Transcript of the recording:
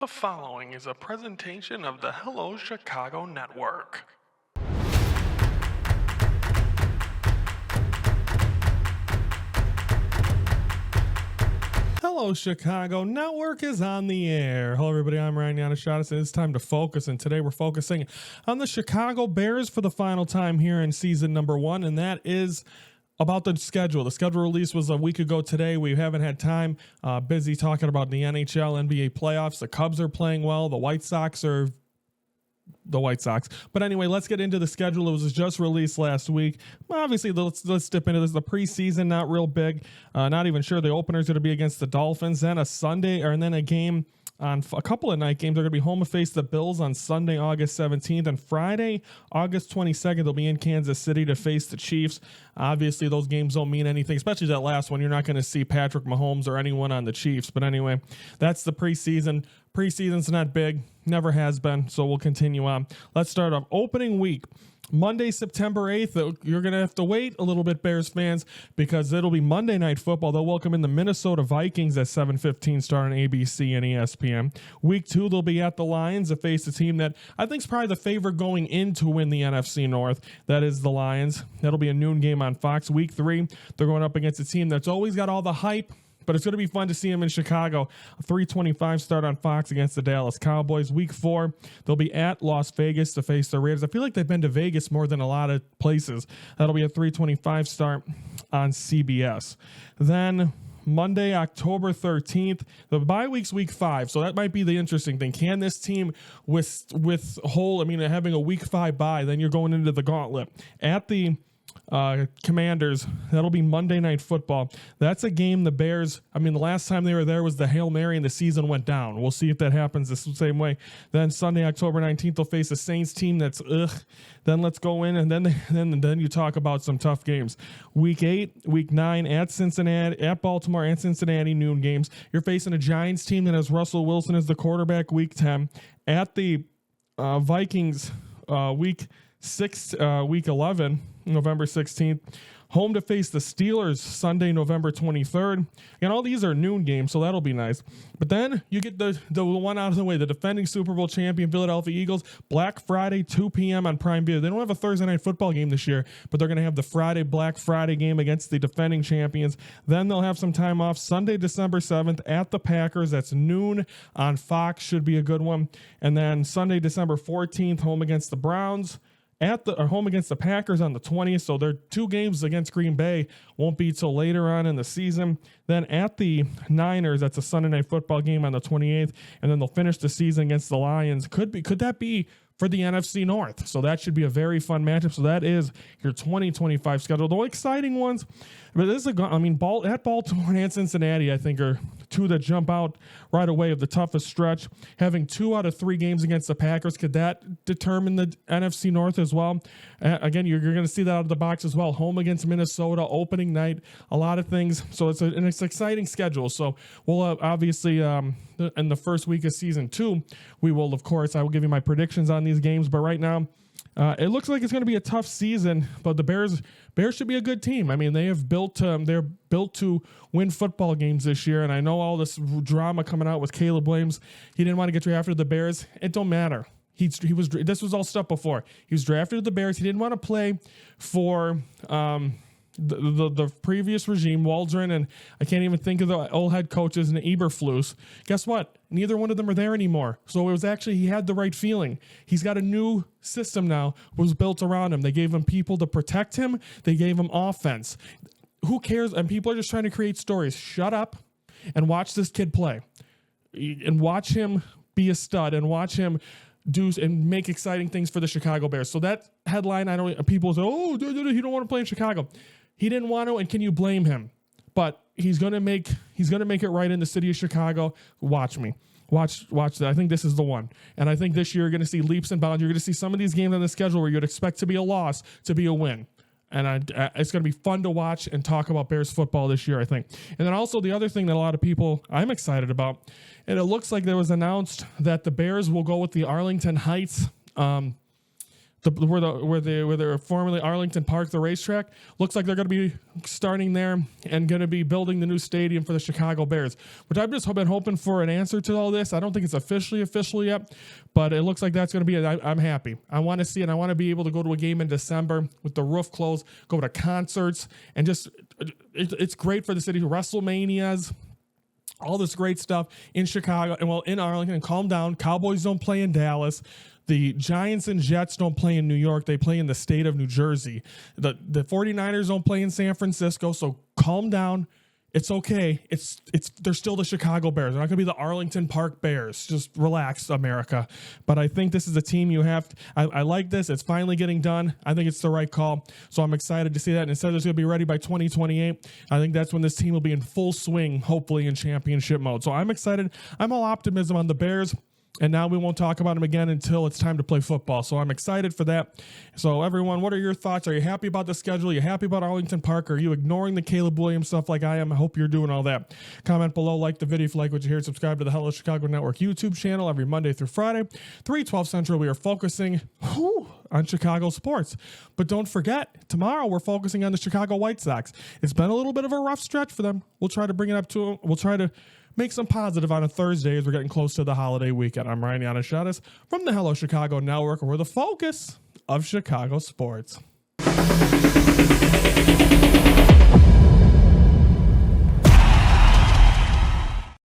The following is a presentation of the Hello Chicago Network. Hello, Chicago Network is on the air. Hello, everybody. I'm Ryan Yanishadis, and it's time to focus. And today we're focusing on the Chicago Bears for the final time here in season number 1, and that is about the schedule. The schedule release was a week ago today. We haven't had time. Busy talking about the NHL, NBA playoffs. The Cubs are playing well. The White Sox. But anyway, let's get into the schedule. It was just released last week. Obviously, let's dip into this. The preseason, not real big. Not even sure the opener's going to be against the Dolphins. Then a Sunday, and then a game on a couple of night games. They're going to be home to face the Bills on Sunday, August 17th, and Friday, August 22nd, they'll be in Kansas City to face the Chiefs. Obviously, those games don't mean anything, especially that last one. You're not going to see Patrick Mahomes or anyone on the Chiefs. But anyway, that's the preseason. Preseason's not big, never has been, so we'll continue on. Let's start off opening week. Monday, September 8th, you're going to have to wait a little bit, Bears fans, because it'll be Monday Night Football. They'll welcome in the Minnesota Vikings at 7:15 start on ABC and ESPN. Week 2, they'll be at the Lions to face a team that I think is probably the favorite going in to win the NFC North. That is the Lions. That'll be a noon game on Fox. Week 3, they're going up against a team that's always got all the hype, but it's going to be fun to see them in Chicago. A 3:25 start on Fox against the Dallas Cowboys. Week 4, they'll be at Las Vegas to face the Raiders. I feel like they've been to Vegas more than a lot of places. That'll be a 3:25 start on CBS. Then Monday, October 13th, the bye week's week 5. So that might be the interesting thing. Can this team having a week 5 bye, then you're going into the gauntlet at the Commanders. That'll be Monday Night Football. That's a game the Bears, the last time they were there was the Hail Mary and the season went down. We'll see if that happens the same way. Then Sunday, October 19th, they'll face a Saints team that's Then let's go in, and then you talk about some tough games. Week 8, week 9 at Cincinnati, at Baltimore and Cincinnati, noon games. You're facing a Giants team that has Russell Wilson as the quarterback. Week 10 at the Vikings. Week 11, November 16th, home to face the Steelers Sunday, November 23rd. And all these are noon games, so that'll be nice. But then you get the one out of the way, the defending Super Bowl champion Philadelphia Eagles, Black Friday, 2 p.m. on Prime Video. They don't have a Thursday night football game this year, but they're going to have the Black Friday game against the defending champions. Then they'll have some time off Sunday, December 7th at the Packers. That's noon on Fox, should be a good one. And then Sunday, December 14th, home against the Browns. Home against the Packers on the 20th, so their 2 games against Green Bay won't be till later on in the season. Then at the Niners, that's a Sunday night football game on the 28th, and then they'll finish the season against the Lions. Could that be for the NFC North? So that should be a very fun matchup. So that is your 2025 schedule. The exciting ones, but this is at Baltimore and Cincinnati, I think, are 2 that jump out right away of the toughest stretch. Having 2 out of 3 games against the Packers, could that determine the NFC North as well? Again, you're going to see that out of the box as well. Home against Minnesota, opening night, a lot of things. So it's an exciting schedule. So we'll obviously in the first week of season 2, I will give you my predictions on these games. But right now, it looks like it's going to be a tough season, but the Bears should be a good team. They have they're built to win football games this year, and I know all this drama coming out with Caleb Williams. He didn't want to get drafted to the Bears. It don't matter. This was all stuff before. He was drafted to the Bears. He didn't want to play for the previous regime, Waldron, and I can't even think of the old head coaches, and Eberflus. Guess what? Neither one of them are there anymore. So it was actually, he had the right feeling. He's got a new system now, was built around him. They gave him people to protect him. They gave him offense. Who cares? And people are just trying to create stories. Shut up and watch this kid play, and watch him be a stud, and watch him do and make exciting things for the Chicago Bears. So that headline, people say, oh, he don't want to play in Chicago. He didn't want to, and can you blame him? But he's gonna make it right in the city of Chicago. Watch me. Watch that. I think this is the one. And I think this year you're going to see leaps and bounds. You're going to see some of these games on the schedule where you'd expect to be a loss to be a win. And it's going to be fun to watch and talk about Bears football this year, I think. And then also the other thing that a lot of people I'm excited about, and it looks like there was announced that the Bears will go with the Arlington Heights where they're formerly Arlington Park, the racetrack, looks like they're going to be starting there and going to be building the new stadium for the Chicago Bears, which I've just been hoping for an answer to all this. I don't think it's official yet, but it looks like that's going to be it. I'm happy. I want to see it. I want to be able to go to a game in December with the roof closed, go to concerts, and just it's great for the city. WrestleManias, all this great stuff in Chicago and in Arlington. Calm down. Cowboys don't play in Dallas. The Giants and Jets don't play in New York. They play in the state of New Jersey. The 49ers don't play in San Francisco. So calm down. It's okay. They're still the Chicago Bears. They're not going to be the Arlington Park Bears. Just relax, America. But I think this is a team you have. I like this. It's finally getting done. I think it's the right call. So I'm excited to see that. And it says it's going to be ready by 2028. I think that's when this team will be in full swing, hopefully in championship mode. So I'm excited. I'm all optimism on the Bears. And now we won't talk about them again until it's time to play football. So I'm excited for that. So everyone, what are your thoughts? Are you happy about the schedule? Are you happy about Arlington Park? Are you ignoring the Caleb Williams stuff like I am? I hope you're doing all that. Comment below, like the video if you like what you hear. Subscribe to the Hello Chicago Network YouTube channel every Monday through Friday. 3:12 Central, we are focusing on Chicago sports. But don't forget, tomorrow we're focusing on the Chicago White Sox. It's been a little bit of a rough stretch for them. We'll try to bring it up to them. We'll try to make some positive on a Thursday as we're getting close to the holiday weekend. I'm Ryan Yannishatis from the Hello Chicago Network, and we're the focus of Chicago sports.